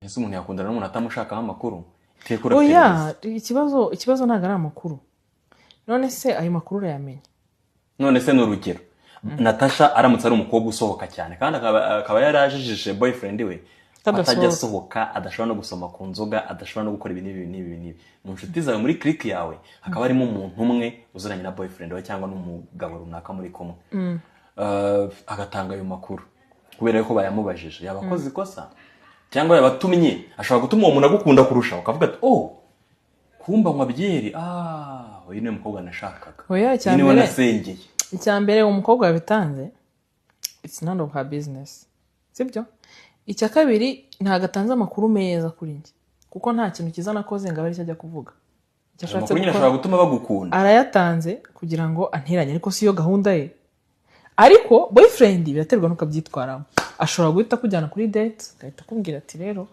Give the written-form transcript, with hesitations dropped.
ese umuntu yakundana n'umuntu atamushakaho amakuru tekura oya ikibazo ntago ari amakuru none se ayo makuru urayamenya none se n'urugero Natasha aramutse ari umukobwa usohoka cyane kandi akaba yarajijije boyfriend we atajya asohoka adashobora no gusoma ku nzoga adashobora no gukora ibintu mu nshuti zawe muri click yawe hakaba harimo umuntu umwe uzuranye na boyfriend we cyangwa n'umugabo runaka muri kumwe agatanga ayo makuru kubera ko bayamubajije yabakoze ikosa cyangwa yabatumye ashobora gutuma uwo muntu agukunda kurusha ukavuga ati kumba nkwa byeri uyu ni umukobwa nashakaga ni we nasengeye icyambere umukobwa yabitanze it's none of her business sibyo icya kabiri ntagatanze amakuru meza kuri njye kuko nta kintu kiza nakoze ngo abari cyajya kuvuga cyashatse gukora gutuma bagukunda arayatanze kugira ngo anteranye ariko siyo gahunda ye ariko boyfriend biraterwa nuko abyitwaramo ashobora guhita kujyana kuri date agahita akubwira ati rero